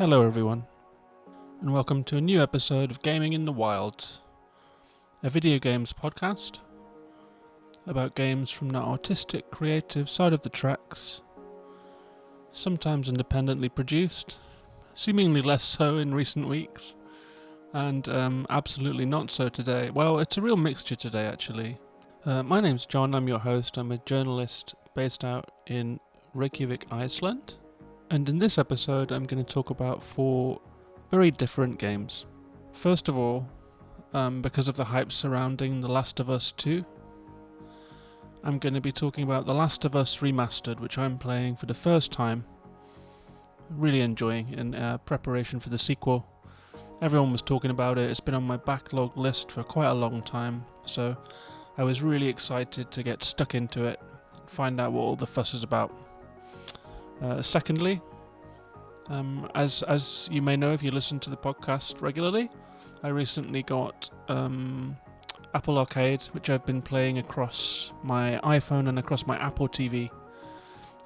Hello everyone, and welcome to a new episode of Gaming in the Wild, a video games podcast about games from the artistic, creative side of the tracks, sometimes independently produced, seemingly less so in recent weeks, and absolutely not so today. Well, it's a real mixture today actually. My name's John, I'm your host. I'm a journalist based out in Reykjavik, Iceland. And in this episode, I'm going to talk about 4 very different games. First of all, because of the hype surrounding The Last of Us 2, I'm going to be talking about The Last of Us Remastered, which I'm playing for the first time. Really enjoying in preparation for the sequel. Everyone was talking about it. It's been on my backlog list for quite a long time, so I was really excited to get stuck into it and find out what all the fuss is about. Secondly, as you may know if you listen to the podcast regularly, I recently got Apple Arcade, which I've been playing across my iPhone and across my Apple TV,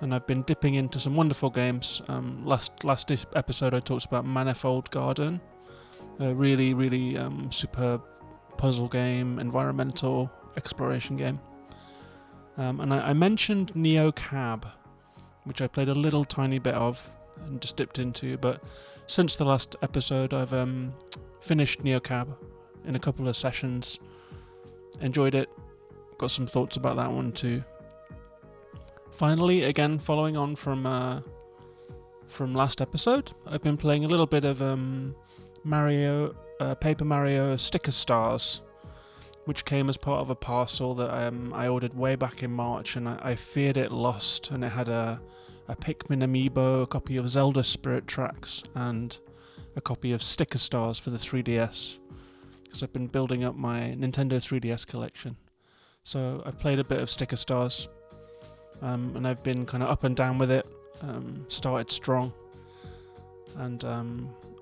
and I've been dipping into some wonderful games. Last episode I talked about Manifold Garden, a really superb puzzle game, environmental exploration game, and I mentioned Neo Cab, which I played a little tiny bit of and just dipped into, but since the last episode I've finished Neo Cab in a couple of sessions, enjoyed it, got some thoughts about that one too. Finally, again following on from last episode, I've been playing a little bit of Paper Mario Sticker Stars, which came as part of a parcel that I ordered way back in March, and I feared it lost, and it had a Pikmin amiibo, a copy of Zelda Spirit Tracks, and a copy of Sticker Stars for the 3DS, because I've been building up my Nintendo 3DS collection. So I've played a bit of Sticker Stars, and I've been kind of up and down with it. Started strong, and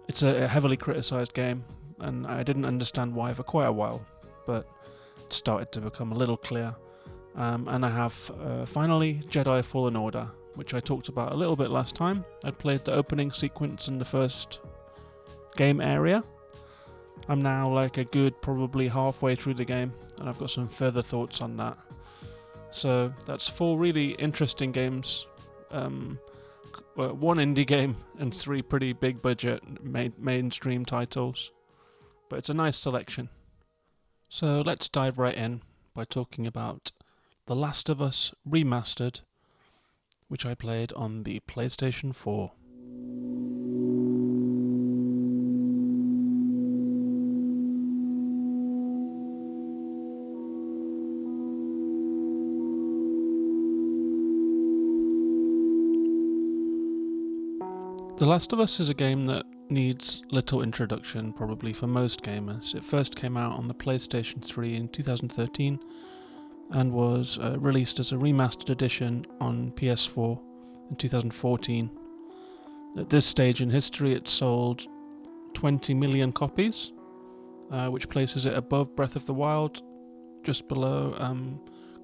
it's a heavily criticised game, and I didn't understand why for quite a while, but it started to become a little clear. And I have finally Jedi Fallen Order, which I talked about a little bit last time. I'd played the opening sequence in the first game area. I'm now like a good probably halfway through the game, and I've got some further thoughts on that. So that's 4 really interesting games. 1 indie game and 3 pretty big budget mainstream titles. But it's a nice selection. So let's dive right in by talking about The Last of Us Remastered, which I played on the PlayStation 4. The Last of Us is a game that needs little introduction, probably for most gamers. It first came out on the PlayStation 3 in 2013 and was released as a remastered edition on PS4 in 2014. At this stage in history, it sold 20 million copies, which places it above Breath of the Wild, just below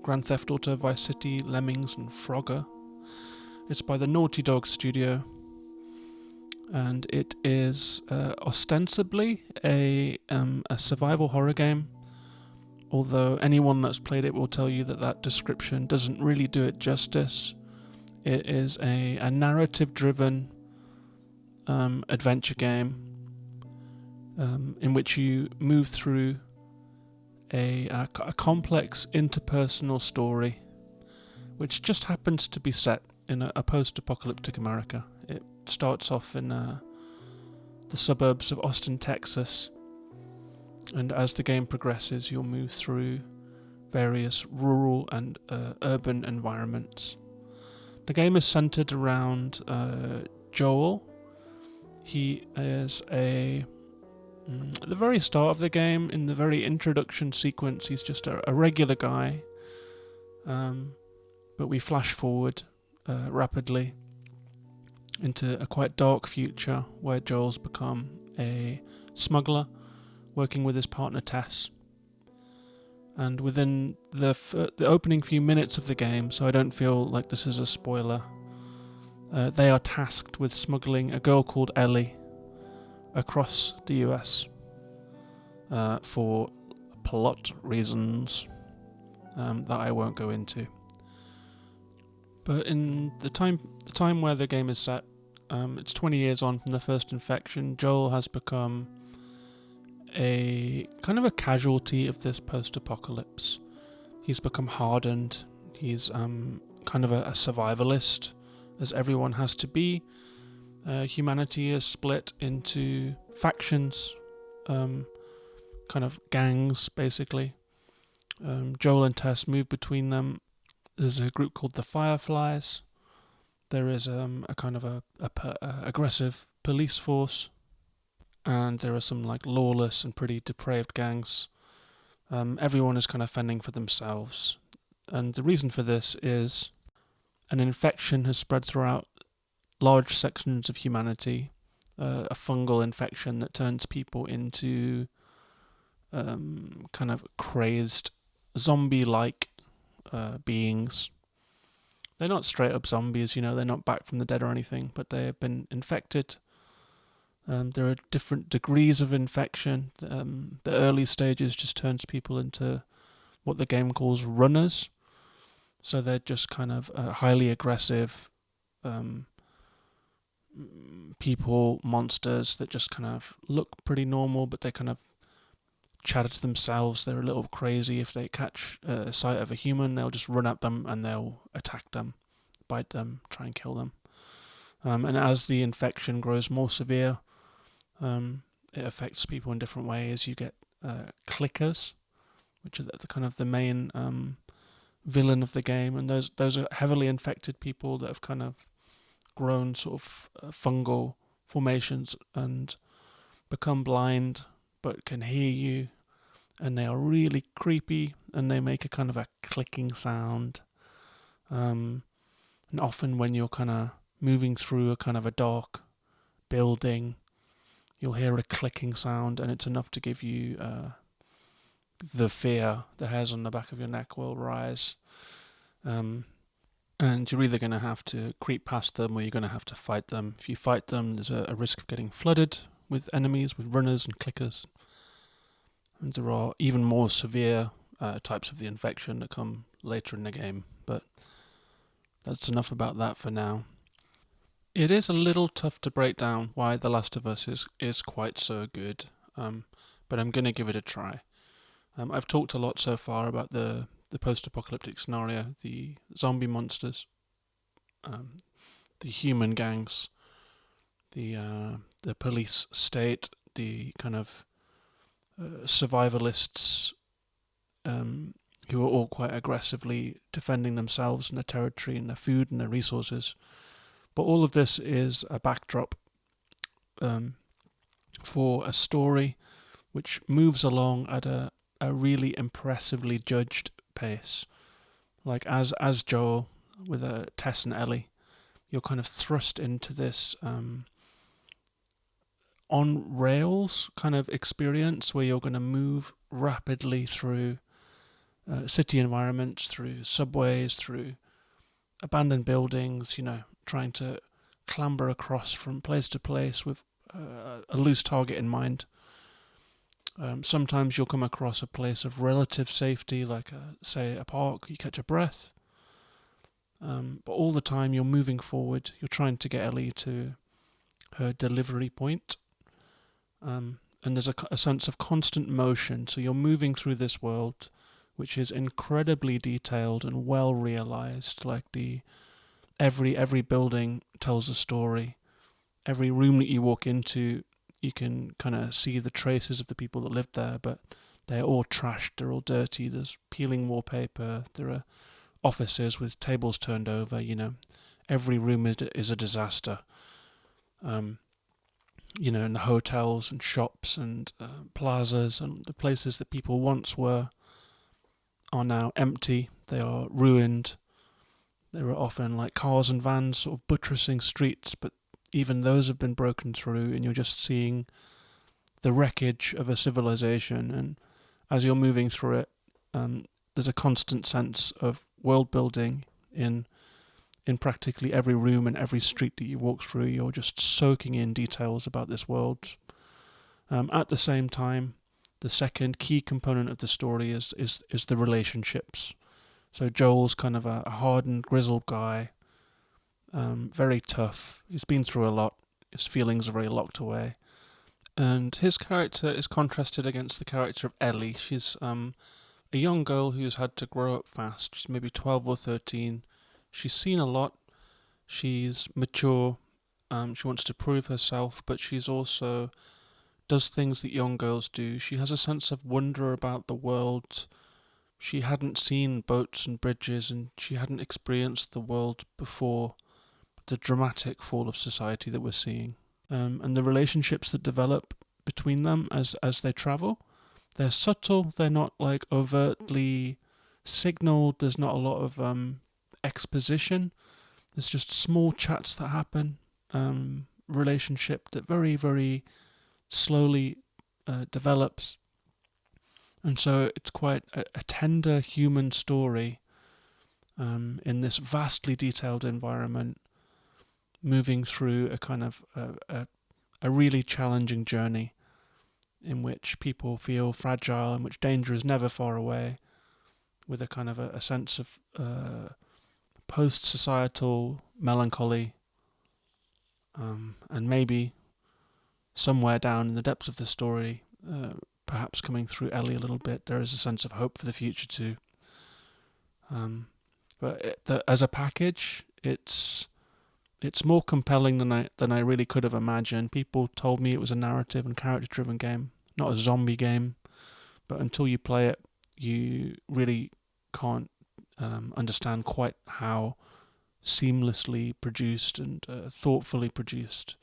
Grand Theft Auto Vice City, Lemmings and Frogger. It's by the Naughty Dog studio, and it is ostensibly a survival horror game, although anyone that's played it will tell you that description doesn't really do it justice. It is a narrative-driven adventure game in which you move through a complex interpersonal story, which just happens to be set in a post-apocalyptic America. It starts off in the suburbs of Austin, Texas, and as the game progresses, you'll move through various rural and urban environments. The game is centered around Joel. He is at the very start of the game, in the very introduction sequence, he's just a regular guy, but we flash forward rapidly into a quite dark future where Joel's become a smuggler working with his partner Tess. And within the opening few minutes of the game, so I don't feel like this is a spoiler, they are tasked with smuggling a girl called Ellie, across the US for plot reasons that I won't go into. But in the time where the game is set, it's 20 years on from the first infection. Joel has become a kind of a casualty of this post-apocalypse. He's become hardened. He's kind of a survivalist, as everyone has to be. Humanity is split into factions, kind of gangs, basically. Joel and Tess move between them. There's a group called the Fireflies. There is a kind of a aggressive police force, and there are some like lawless and pretty depraved gangs. Everyone is kind of fending for themselves, and the reason for this is an infection has spread throughout large sections of humanity, a fungal infection that turns people into kind of crazed, zombie-like beings. They're not straight up zombies, they're not back from the dead or anything, but they have been infected. There are different degrees of infection. The early stages just turns people into what the game calls runners. So they're just kind of highly aggressive people, monsters that just kind of look pretty normal, but they kind of chatter to themselves. They're a little crazy. If they catch sight of a human, they'll just run at them and they'll attack them, bite them, try and kill them. And as the infection grows more severe, it affects people in different ways. You get clickers, which are the kind of the main villain of the game, and those are heavily infected people that have kind of grown sort of fungal formations and become blind but can hear you, and they are really creepy, and they make a kind of a clicking sound. And often when you're kind of moving through a kind of a dark building, you'll hear a clicking sound, and it's enough to give you the fear. The hairs on the back of your neck will rise. And you're either going to have to creep past them or you're going to have to fight them. If you fight them, there's a risk of getting flooded with enemies, with runners and clickers. And there are even more severe types of the infection that come later in the game. But that's enough about that for now. It is a little tough to break down why The Last of Us is quite so good, but I'm going to give it a try. I've talked a lot so far about the post-apocalyptic scenario, the zombie monsters, the human gangs, the police state, the kind of survivalists who are all quite aggressively defending themselves and their territory and their food and their resources. But all of this is a backdrop for a story which moves along at a really impressively judged pace. Like as Joel with Tess and Ellie, you're kind of thrust into this on rails kind of experience where you're going to move rapidly through city environments, through subways, through abandoned buildings, trying to clamber across from place to place with a loose target in mind. Sometimes you'll come across a place of relative safety, like say a park, you catch a breath. But all the time you're moving forward, you're trying to get Ellie to her delivery point. And there's a sense of constant motion, so you're moving through this world which is incredibly detailed and well realized. Like every building tells a story. Every room that you walk into, you can kind of see the traces of the people that lived there, but they're all trashed, they're all dirty, there's peeling wallpaper, there are offices with tables turned over, every room is a disaster. In the hotels and shops and plazas and the places that people once were are now empty, they are ruined. There are often like cars and vans sort of buttressing streets, but even those have been broken through, and you're just seeing the wreckage of a civilization. And as you're moving through it, there's a constant sense of world building in practically every room and every street that you walk through. You're just soaking in details about this world, At the same time, the second key component of the story is the relationships. So Joel's kind of a hardened, grizzled guy, very tough. He's been through a lot. His feelings are very locked away. And his character is contrasted against the character of Ellie. She's a young girl who's had to grow up fast. She's maybe 12 or 13. She's seen a lot. She's mature. She wants to prove herself, but she's also does things that young girls do. She has a sense of wonder about the world. She hadn't seen boats and bridges, and she hadn't experienced the world before the dramatic fall of society that we're seeing. And the relationships that develop between them as they travel, they're subtle. They're not like overtly signaled. There's not a lot of exposition. There's just small chats that happen. Relationship that very, very slowly develops. And so it's quite a tender human story in this vastly detailed environment, moving through a kind of a really challenging journey in which people feel fragile, in which danger is never far away, with a kind of a sense of post-societal melancholy, and maybe somewhere down in the depths of the story, perhaps coming through Ellie a little bit, there is a sense of hope for the future too. But as a package, it's more compelling than I really could have imagined. People told me it was a narrative and character-driven game, not a zombie game. But until you play it, you really can't understand quite how seamlessly produced and thoughtfully produced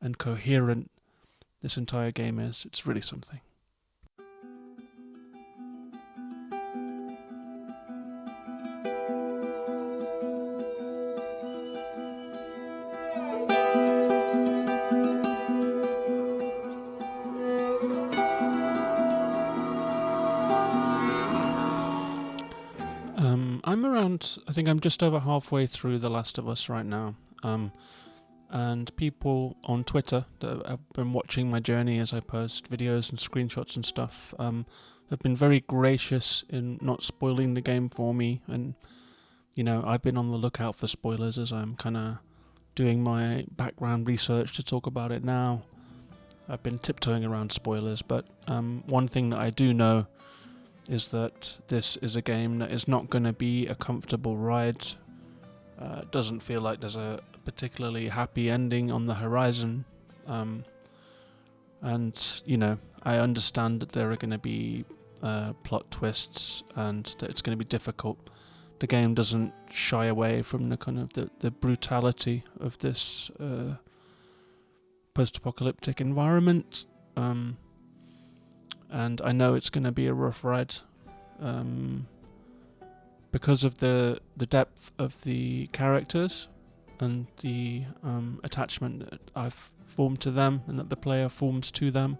and coherent this entire game is. It's really something. I think I'm just over halfway through The Last of Us right now. And people on Twitter that have been watching my journey as I post videos and screenshots and stuff have been very gracious in not spoiling the game for me. And, I've been on the lookout for spoilers as I'm kind of doing my background research to talk about it now. I've been tiptoeing around spoilers, but one thing that I do know is that this is a game that is not going to be a comfortable ride. It doesn't feel like there's a particularly happy ending on the horizon. And, I understand that there are going to be plot twists and that it's going to be difficult. The game doesn't shy away from the kind of the brutality of this post-apocalyptic environment. And I know it's going to be a rough ride because of the depth of the characters and the attachment that I've formed to them and that the player forms to them.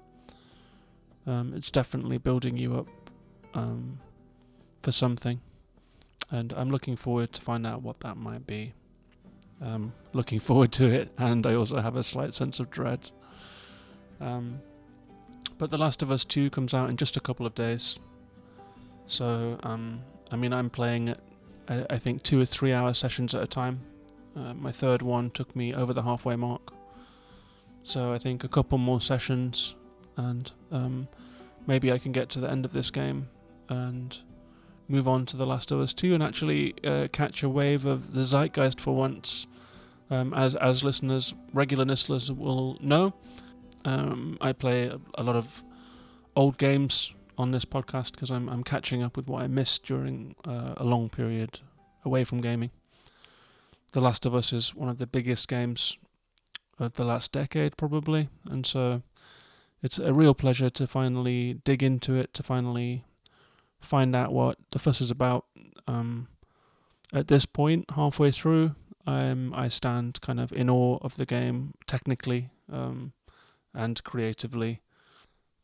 It's definitely building you up for something, and I'm looking forward to find out what that might be. Looking forward to it, and I also have a slight sense of dread. But The Last of Us 2 comes out in just a couple of days. So, I'm playing it, I think 2 or 3 hour sessions at a time. My third one took me over the halfway mark. So I think a couple more sessions and maybe I can get to the end of this game and move on to The Last of Us 2 and actually catch a wave of the zeitgeist for once. As listeners, regular listeners will know, I play a lot of old games on this podcast because I'm catching up with what I missed during a long period away from gaming. The Last of Us is one of the biggest games of the last decade, probably, and so it's a real pleasure to finally dig into it, to finally find out what the fuss is about. At this point, halfway through, I stand kind of in awe of the game, technically and creatively.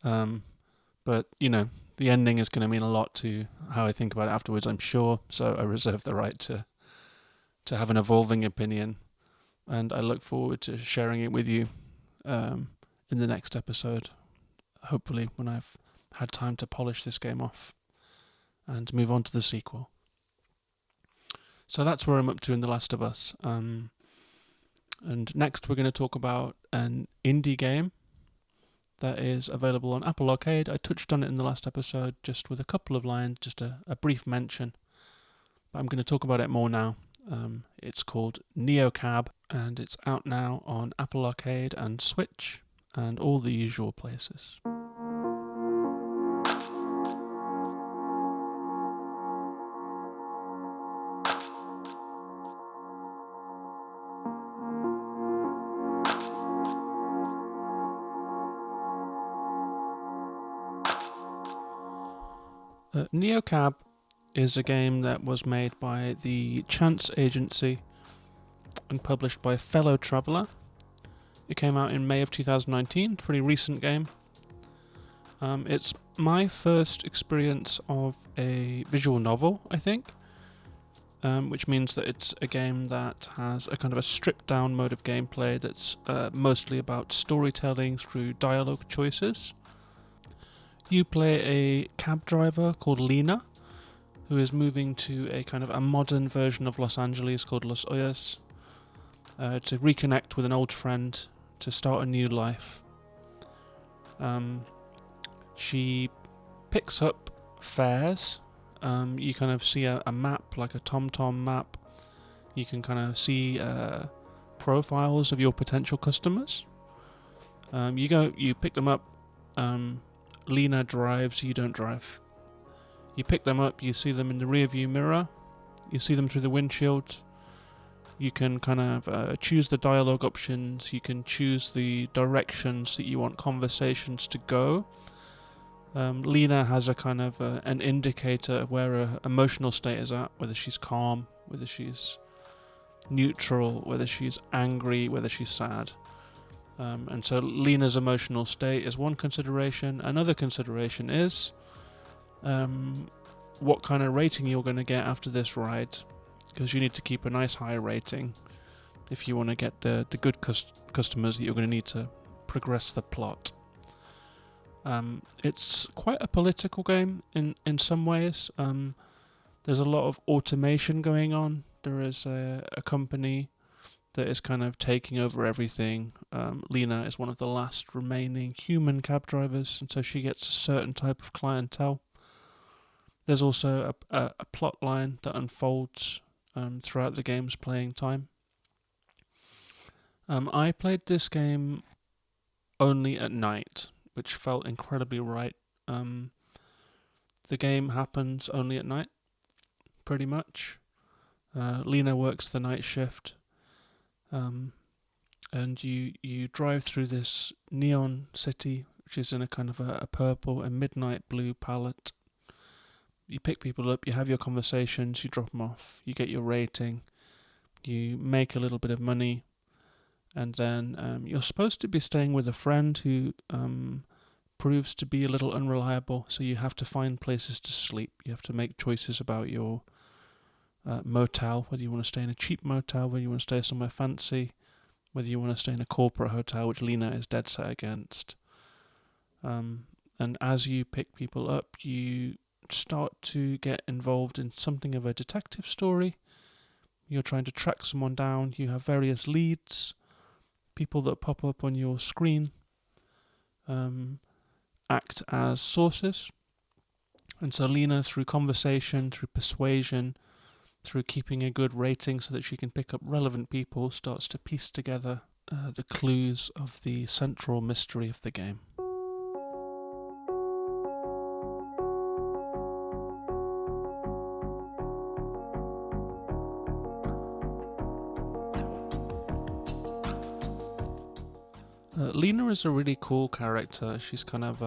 But, the ending is going to mean a lot to how I think about it afterwards, I'm sure, so I reserve the right to have an evolving opinion, and I look forward to sharing it with you in the next episode. hopefully when I've had time to polish this game off and move on to the sequel. So that's where I'm up to in The Last of Us. And next we're going to talk about an indie game that is available on Apple Arcade. I touched on it in the last episode just with a couple of lines, just a brief mention. But I'm going to talk about it more now. It's called NeoCab, and it's out now on Apple Arcade and Switch and all the usual places. NeoCab is a game that was made by the Chance Agency and published by Fellow Traveller. It came out in May of 2019, pretty recent game. It's my first experience of a visual novel, I think, which means that it's a game that has a kind of a stripped down mode of gameplay that's mostly about storytelling through dialogue choices. You play a cab driver called Lena, who is moving to a kind of a modern version of Los Angeles called Los Hoyos to reconnect with an old friend, to start a new life. She picks up fares. You kind of see a map, like a TomTom map. You can kind of see profiles of your potential customers. You pick them up. Lena drives, you don't drive. You pick them up, you see them in the rear view mirror, you see them through the windshield. You can kind of choose the dialogue options, you can choose the directions that you want conversations to go. Lena has a kind of an indicator of where her emotional state is at, whether she's calm, whether she's neutral, whether she's angry, whether she's sad. And so Lena's emotional state is one consideration. Another consideration is what kind of rating you're going to get after this ride, because you need to keep a nice high rating if you want to get the good customers that you're going to need to progress the plot. It's quite a political game in some ways. There's a lot of automation going on. There is a company that is kind of taking over everything. Lena is one of the last remaining human cab drivers, and so she gets a certain type of clientele. There's also a plot line that unfolds throughout the game's playing time. I played this game only at night, which felt incredibly right. The game happens only at night, pretty much. Lena works the night shift. And you drive through this neon city, which is in a kind of a purple and midnight blue palette. You pick people up, you have your conversations, you drop them off, you get your rating, you make a little bit of money, and then you're supposed to be staying with a friend who proves to be a little unreliable, so you have to find places to sleep. You have to make choices about your motel, whether you want to stay in a cheap motel, whether you want to stay somewhere fancy, whether you want to stay in a corporate hotel, which Lena is dead set against. And as you pick people up, you start to get involved in something of a detective story. You're trying to track someone down. You have various leads, people that pop up on your screen, act as sources. And so Lena, through conversation, through persuasion, through keeping a good rating so that she can pick up relevant people, starts to piece together the clues of the central mystery of the game. Lena is a really cool character. She's kind of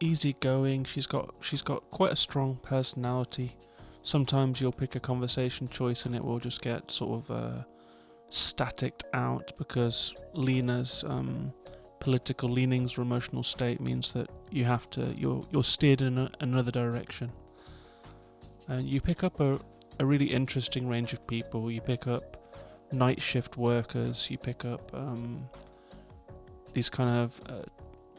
easygoing. She's got quite a strong personality. Sometimes you'll pick a conversation choice and it will just get sort of staticked out because Lena's political leanings or emotional state means that you're steered in another direction. And you pick up a really interesting range of people. You pick up night shift workers. You pick up these kind of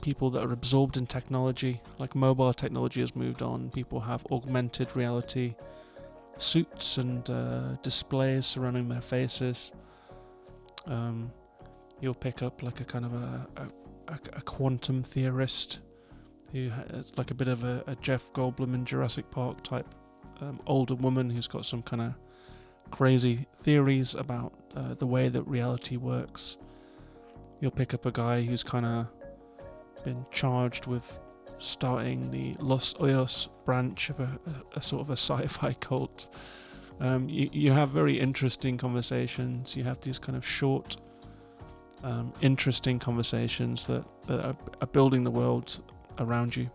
people that are absorbed in technology, like mobile technology has moved on. People have augmented reality suits and displays surrounding their faces. You'll pick up like a kind of a quantum theorist who like a bit of a Jeff Goldblum in Jurassic Park type older woman who's got some kind of crazy theories about the way that reality works. You'll pick up a guy who's kind of been charged with starting the Los Hoyos branch of a sort of a sci-fi cult. You have very interesting conversations. You have these kind of short, interesting conversations that are building the world around you.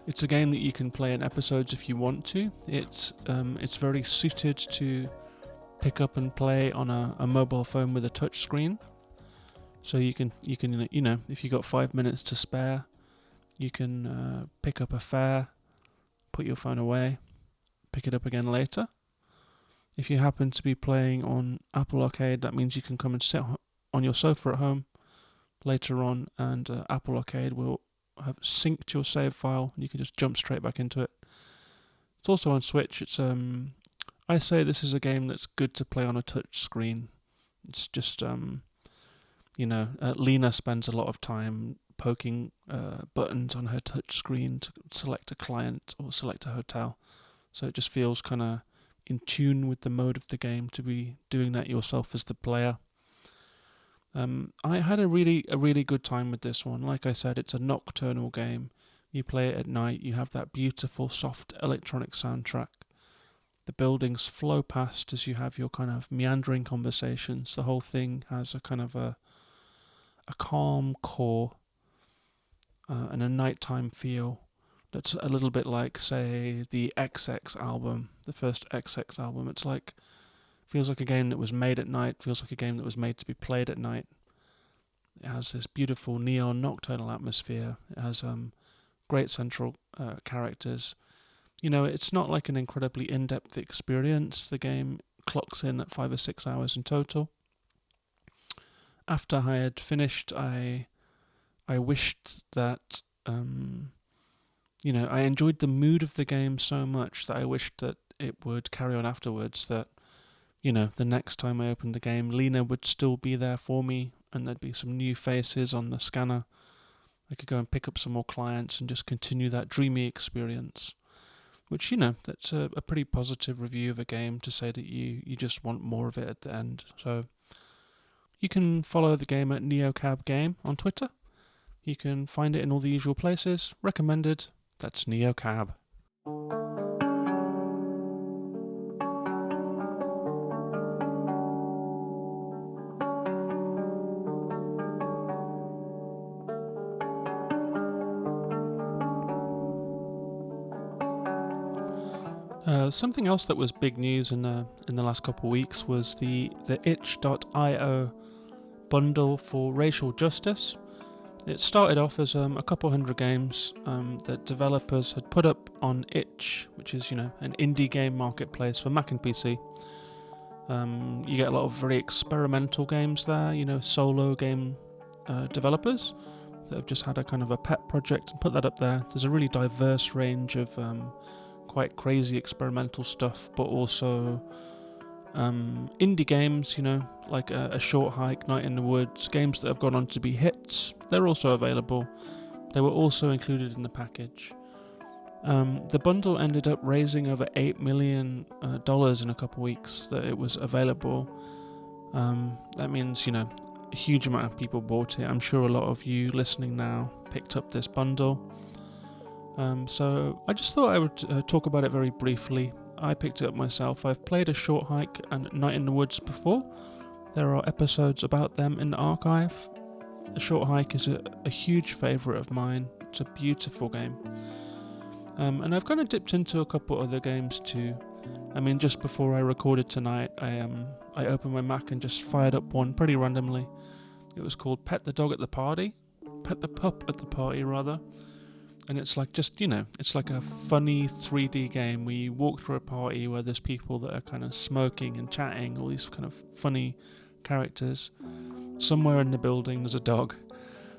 It's a game that you can play in episodes if you want to. It's very suited to pick up and play on a mobile phone with a touch screen. So you can if you got 5 minutes to spare, you can pick up a fare, put your phone away, pick it up again later. If you happen to be playing on Apple Arcade, that means you can come and sit on your sofa at home later on, and Apple Arcade will have synced your save file, and you can just jump straight back into it. It's also on Switch. It's I say this is a game that's good to play on a touch screen. It's just Lena spends a lot of time poking buttons on her touch screen to select a client or select a hotel, so it just feels kind of in tune with the mode of the game to be doing that yourself as the player. I had a really good time with this one. Like I said, it's a nocturnal game. You play it at night. You have that beautiful, soft electronic soundtrack. The buildings flow past as you have your kind of meandering conversations. The whole thing has a kind of a calm core and a nighttime feel that's a little bit like, say, the XX album, the first XX album. It's like, feels like a game that was made at night, feels like a game that was made to be played at night. It has this beautiful neon nocturnal atmosphere. It has great central characters. It's not like an incredibly in-depth experience. The game clocks in at 5 or 6 hours in total. After I had finished, I wished that I enjoyed the mood of the game so much that I wished that it would carry on afterwards, that the next time I opened the game, Lena would still be there for me, and there'd be some new faces on the scanner. I could go and pick up some more clients and just continue that dreamy experience, which, that's a pretty positive review of a game, to say that you just want more of it at the end. So you can follow the game at NeoCab Game on Twitter. You can find it in all the usual places. Recommended. That's NeoCab. Something else that was big news in the last couple of weeks was the itch.io bundle for racial justice. It started off as a couple hundred games that developers had put up on itch, which is an indie game marketplace for Mac and PC. You get a lot of very experimental games there, solo game developers that have just had a kind of a pet project and put that up there. There's a really diverse range of quite crazy experimental stuff, but also indie games, like a Short Hike, Night in the Woods, games that have gone on to be hits. They're also available. They were also included in the package. The bundle ended up raising over $8 million in a couple of weeks that it was available. That means, a huge amount of people bought it. I'm sure a lot of you listening now picked up this bundle. So I just thought I would talk about it very briefly. I picked it up myself. I've played A Short Hike and Night in the Woods before. There are episodes about them in the archive. A Short Hike is a huge favourite of mine. It's a beautiful game. And I've kind of dipped into a couple other games too. I mean, just before I recorded tonight, I opened my Mac and just fired up one pretty randomly. It was called Pet the Pup at the Party, rather. And it's like it's like a funny 3D game where you walk through a party where there's people that are kind of smoking and chatting, all these kind of funny characters. Somewhere in the building there's a dog.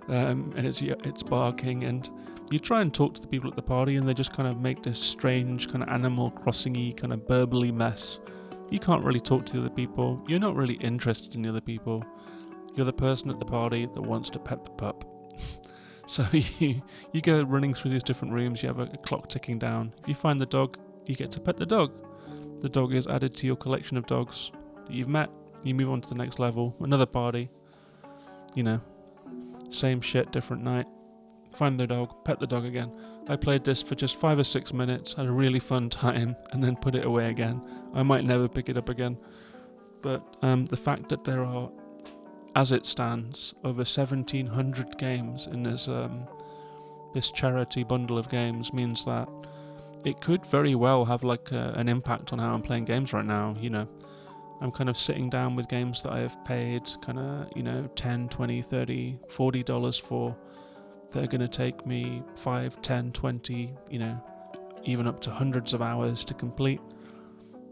and it's barking, and you try and talk to the people at the party, and they just kind of make this strange kind of Animal Crossing-y kind of burbly mess. You can't really talk to the other people. You're not really interested in the other people. You're the person at the party that wants to pet the pup. So you go running through these different rooms. You have a clock ticking down. If you find the dog, you get to pet the dog. The dog is added to your collection of dogs that you've met. You move on to the next level. Another party. Same shit, different night. Find the dog, pet the dog again. I played this for just 5 or 6 minutes, had a really fun time, and then put it away again. I might never pick it up again. But the fact that there are, as it stands, over 1,700 games in this charity bundle of games means that it could very well have an impact on how I'm playing games right now. I'm kind of sitting down with games that I have paid kind of, $10, $20, $30, $40 for, that are going to take me 5, 10, 20, even up to hundreds of hours to complete.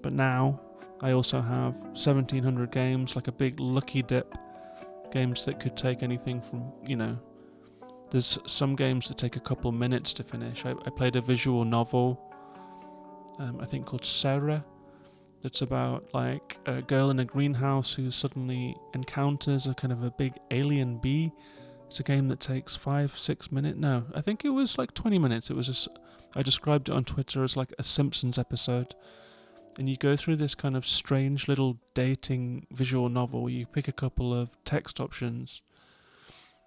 But now I also have 1,700 games, like a big lucky dip. Games that could take anything from, there's some games that take a couple minutes to finish. I played a visual novel, I think called Sarah. That's about a girl in a greenhouse who suddenly encounters a kind of a big alien bee. It's a game that takes 5-6 minutes. No, I think it was 20 minutes. I described it on Twitter as like a Simpsons episode. And you go through this kind of strange little dating visual novel. You pick a couple of text options.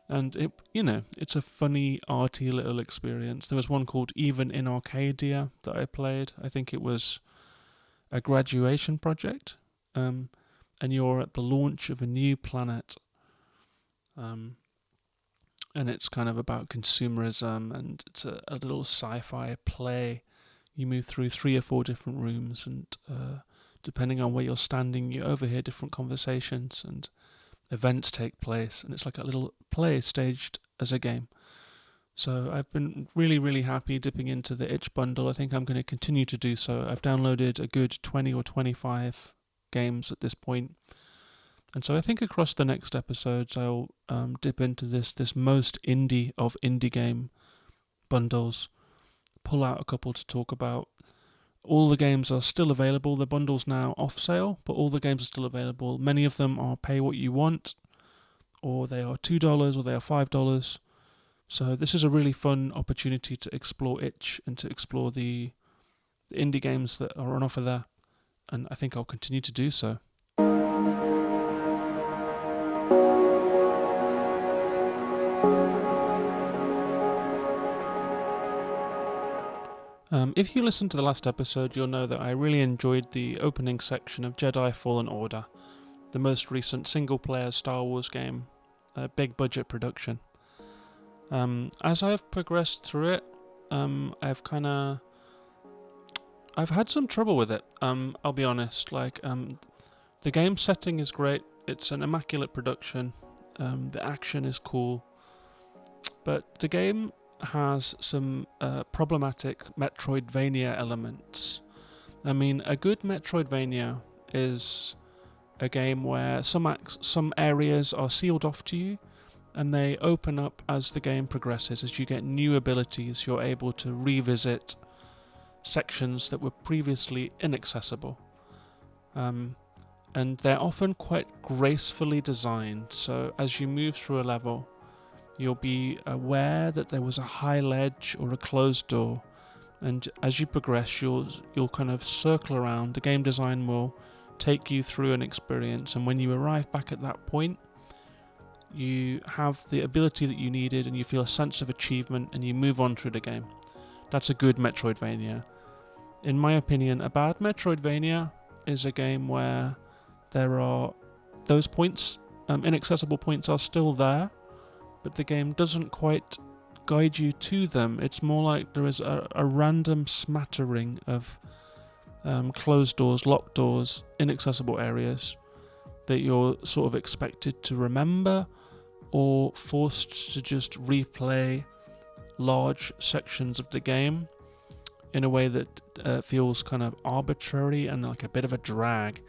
And it's a funny, arty little experience. There was one called Even in Arcadia that I played. I think it was a graduation project, and you're at the launch of a new planet, and it's kind of about consumerism, and it's a little sci-fi play. You move through 3 or 4 different rooms, and depending on where you're standing, you overhear different conversations, and events take place, and it's like a little play staged as a game. So I've been really, really happy dipping into the itch bundle. I think I'm going to continue to do so. I've downloaded a good 20 or 25 games at this point. And so I think across the next episodes, I'll dip into this most indie of indie game bundles, pull out a couple to talk about. All the games are still available. The bundle's now off sale, but all the games are still available. Many of them are pay what you want, or they are $2, or they are $5. So this is a really fun opportunity to explore itch and to explore the indie games that are on offer there. And I think I'll continue to do so. If you listened to the last episode, you'll know that I really enjoyed the opening section of Jedi Fallen Order, the most recent single-player Star Wars game, a big-budget production. As I've progressed through it, I've had some trouble with it. I'll be honest. The game setting is great. It's an immaculate production. The action is cool, but the game has some problematic Metroidvania elements. I mean, a good Metroidvania is a game where some areas are sealed off to you, and they open up as the game progresses. As you get new abilities, you're able to revisit sections that were previously inaccessible. And they're often quite gracefully designed, so as you move through a level, you'll be aware that there was a high ledge or a closed door, and as you progress, you'll kind of circle around. The game design will take you through an experience, and when you arrive back at that point, you have the ability that you needed, and you feel a sense of achievement, and you move on through the game. That's a good Metroidvania. In my opinion, a bad Metroidvania is a game where there are those points, inaccessible points are still there, but the game doesn't quite guide you to them. It's more like there is a random smattering of closed doors, locked doors, inaccessible areas that you're sort of expected to remember, or forced to just replay large sections of the game in a way that feels kind of arbitrary and like a bit of a drag.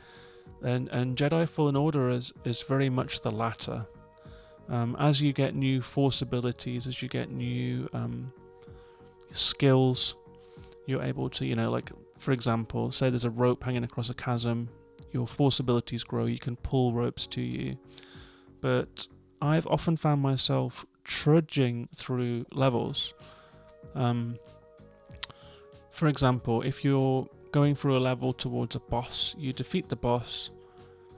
And Jedi Fallen Order is very much the latter. As you get new force abilities, as you get new skills, you're able to, like, for example, say there's a rope hanging across a chasm, your force abilities grow, you can pull ropes to you. But I've often found myself trudging through levels. For example, if you're going through a level towards a boss, you defeat the boss,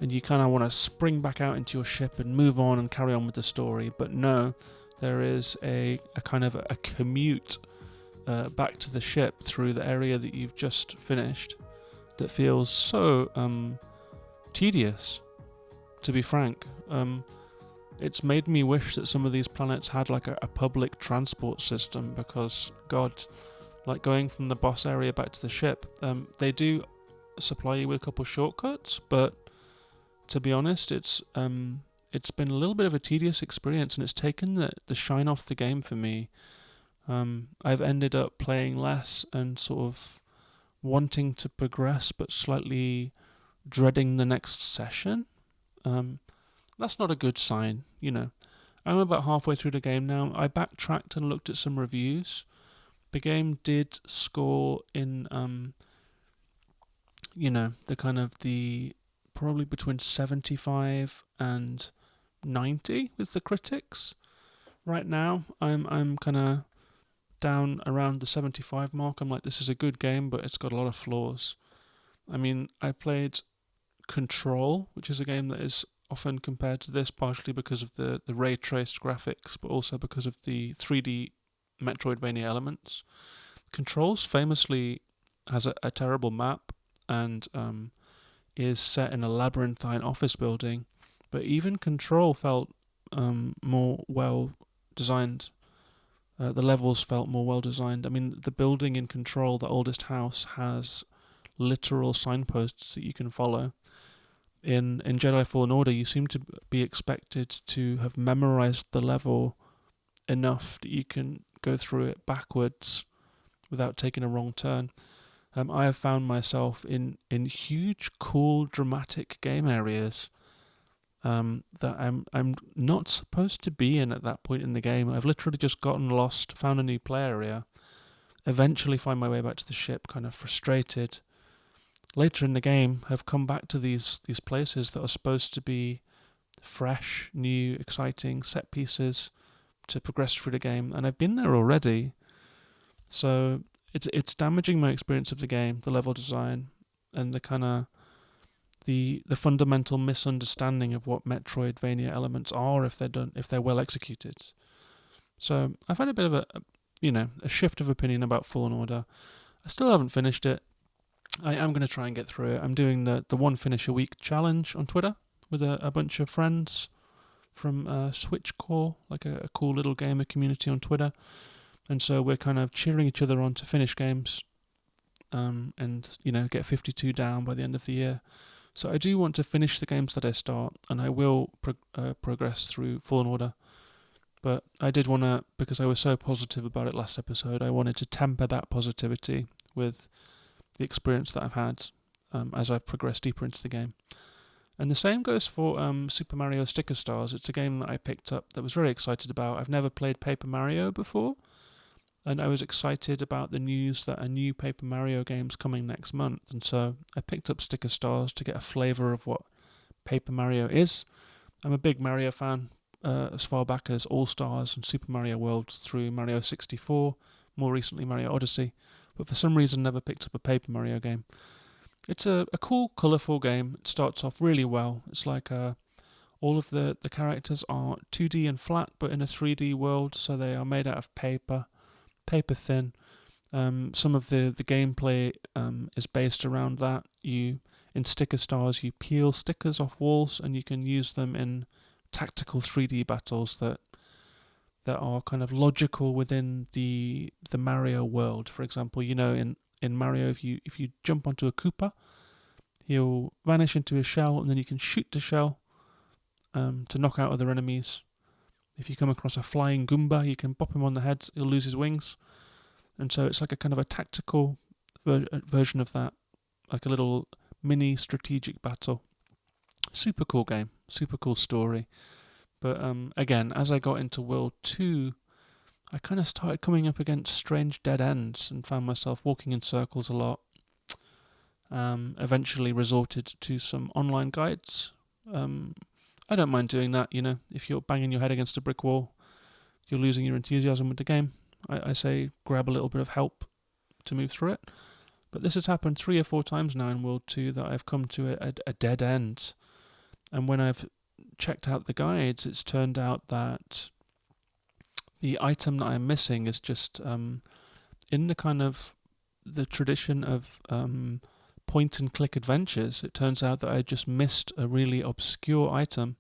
and you kind of want to spring back out into your ship and move on and carry on with the story. But no, there is a kind of a commute back to the ship through the area that you've just finished that feels so tedious, to be frank. It's made me wish that some of these planets had like a public transport system, because God, like going from the boss area back to the ship, they do supply you with a couple shortcuts, but to be honest, it's been a little bit of a tedious experience, and it's taken the shine off the game for me. I've ended up playing less and sort of wanting to progress, but slightly dreading the next session. That's not a good sign, I'm about halfway through the game now. I backtracked and looked at some reviews. The game did score in, the kind of the probably between 75 and 90 with the critics. Right now, I'm kind of down around the 75 mark. I'm like, this is a good game, but it's got a lot of flaws. I mean, I played Control, which is a game that is often compared to this, partially because of the ray traced graphics, but also because of the 3D Metroidvania elements. Controls famously has a terrible map and is set in a labyrinthine office building, but even Control felt more well designed. The levels felt more well designed. I mean, the building in Control, the oldest house, has literal signposts that you can follow. In Jedi Fallen Order, you seem to be expected to have memorized the level enough that you can go through it backwards without taking a wrong turn. I have found myself in huge, cool, dramatic game areas that I'm not supposed to be in at that point in the game. I've literally just gotten lost, found a new play area, eventually find my way back to the ship, kind of frustrated. Later in the game, have come back to these places that are supposed to be fresh, new, exciting set pieces to progress through the game, and I've been there already. So it's damaging my experience of the game, the level design, and the kind of the fundamental misunderstanding of what Metroidvania elements are if they're well executed. So I've had a bit of a shift of opinion about Fallen Order. I still haven't finished it. I am going to try and get through it. I'm doing the one finish a week challenge on Twitter with a bunch of friends from Switchcore, like a cool little gamer community on Twitter. And so we're kind of cheering each other on to finish games and get 52 down by the end of the year. So I do want to finish the games that I start, and I will progress through Fallen Order. But I did want to, because I was so positive about it last episode, I wanted to temper that positivity with the experience that I've had as I've progressed deeper into the game. And the same goes for Super Mario Sticker Stars. It's a game that I picked up that I was very excited about. I've never played Paper Mario before, and I was excited about the news that a new Paper Mario game's coming next month. And so I picked up Sticker Stars to get a flavour of what Paper Mario is. I'm a big Mario fan, as far back as All-Stars and Super Mario World through Mario 64, more recently Mario Odyssey, but for some reason never picked up a Paper Mario game. It's a cool, colourful game. It starts off really well. It's like all of the characters are 2D and flat, but in a 3D world, so they are made out of paper thin. Some of the gameplay is based around that. In Sticker Stars, you peel stickers off walls, and you can use them in tactical 3D battles that are kind of logical within the Mario world. For example, in Mario, if you jump onto a Koopa, he'll vanish into a shell, and then you can shoot the shell to knock out other enemies. If you come across a flying Goomba, you can pop him on the head, he'll lose his wings. And so it's like a kind of a tactical version of that, like a little mini strategic battle. Super cool game, super cool story. But again, as I got into World 2, I kind of started coming up against strange dead ends and found myself walking in circles a lot. Eventually resorted to some online guides. I don't mind doing that, if you're banging your head against a brick wall, you're losing your enthusiasm with the game. I say grab a little bit of help to move through it. But this has happened 3 or 4 times now in World 2 that I've come to a dead end. And when I've checked out the guides, it's turned out that the item that I'm missing is just in the kind of the tradition of point and click adventures. It turns out that I just missed a really obscure item,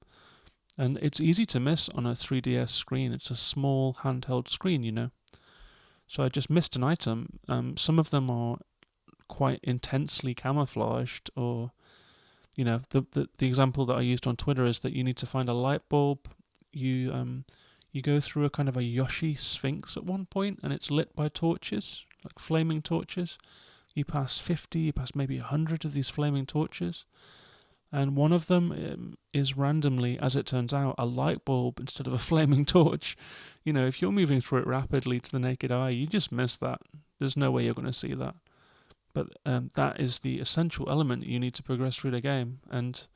and it's easy to miss on a 3DS screen. It's a small handheld screen, So I just missed an item. Some of them are quite intensely camouflaged, or the example that I used on Twitter is that you need to find a light bulb. You go through a kind of a Yoshi Sphinx at one point, and it's lit by torches, like flaming torches. You pass 50, you pass maybe 100 of these flaming torches, and one of them is randomly, as it turns out, a light bulb instead of a flaming torch. If you're moving through it rapidly to the naked eye, you just miss that. There's no way you're going to see that. But that is the essential element you need to progress through the game, and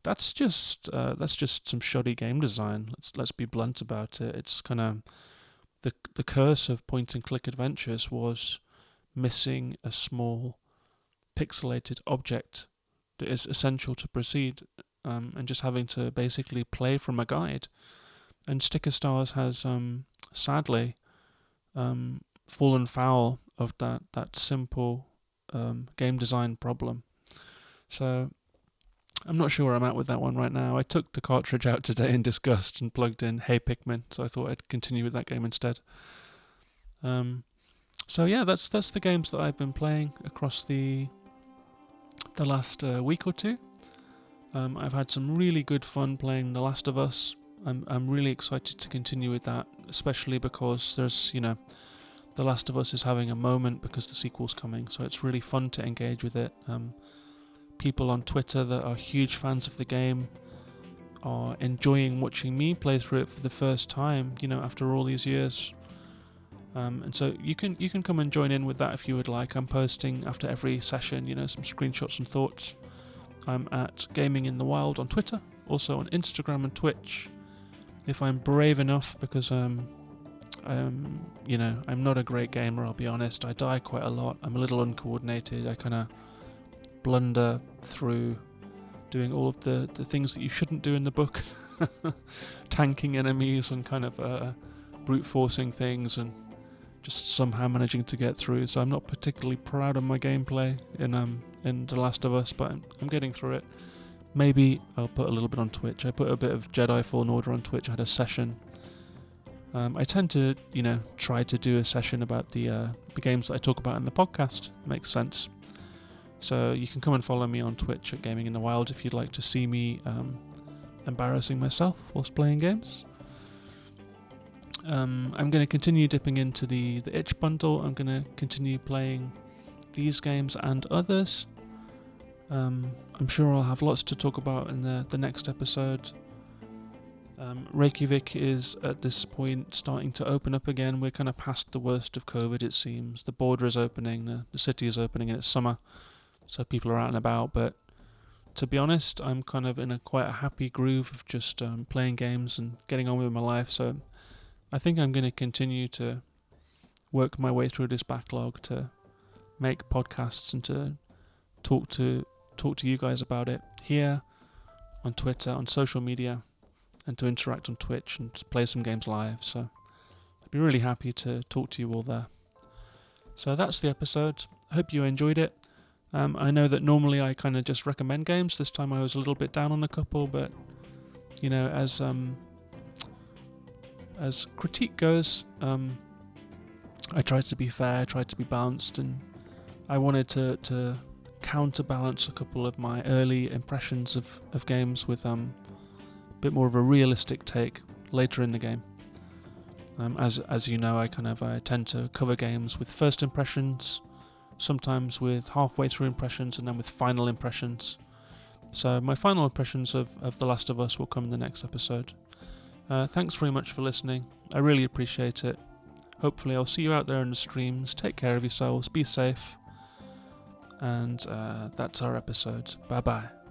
that's just some shoddy game design. Let's be blunt about it. It's kind of the curse of point and click adventures was missing a small pixelated object that is essential to proceed, and just having to basically play from a guide. And Sticker Stars has sadly fallen foul of that simple game design problem. So I'm not sure where I'm at with that one right now. I took the cartridge out today in disgust and plugged in Hey Pikmin, so I thought I'd continue with that game instead. So yeah, that's the games that I've been playing across the last week or two. I've had some really good fun playing The Last of Us. I'm really excited to continue with that, especially because there's The Last of Us is having a moment because the sequel's coming, so it's really fun to engage with it. People on Twitter that are huge fans of the game are enjoying watching me play through it for the first time, after all these years. And so you can come and join in with that if you would like. I'm posting after every session, some screenshots and thoughts. I'm at Gaming in the Wild on Twitter, also on Instagram and Twitch. If I'm brave enough, because I'm not a great gamer, I'll be honest. I die quite a lot. I'm a little uncoordinated. I kind of blunder through doing all of the things that you shouldn't do in the book. Tanking enemies and kind of brute forcing things and just somehow managing to get through. So I'm not particularly proud of my gameplay in The Last of Us, but I'm getting through it. Maybe I'll put a little bit on Twitch. I put a bit of Jedi Fallen Order on Twitch. I had a session. I tend to, try to do a session about the games that I talk about in the podcast. Makes sense. So you can come and follow me on Twitch at Gaming in the Wild if you'd like to see me embarrassing myself whilst playing games. I'm going to continue dipping into the itch bundle. I'm going to continue playing these games and others. I'm sure I'll have lots to talk about in the next episode. Reykjavik is at this point starting to open up again. We're kind of past the worst of COVID, it seems. The border is opening, the city is opening, and it's summer, so people are out and about. But to be honest, I'm kind of in quite a happy groove of just playing games and getting on with my life. So I think I'm going to continue to work my way through this backlog to make podcasts and to talk to you guys about it here on Twitter, on social media, and to interact on Twitch and to play some games live. So I'd be really happy to talk to you all there. So that's the episode. I hope you enjoyed it. I know that normally I kind of just recommend games. This time I was a little bit down on a couple, but as critique goes, I tried to be fair, tried to be balanced, and I wanted to counterbalance a couple of my early impressions of games with a bit more of a realistic take later in the game. As you know, I tend to cover games with first impressions, sometimes with halfway through impressions, and then with final impressions. So my final impressions of The Last of Us will come in the next episode. Thanks very much for listening. I really appreciate it. Hopefully I'll see you out there in the streams. Take care of yourselves, be safe. And that's our episode. Bye bye.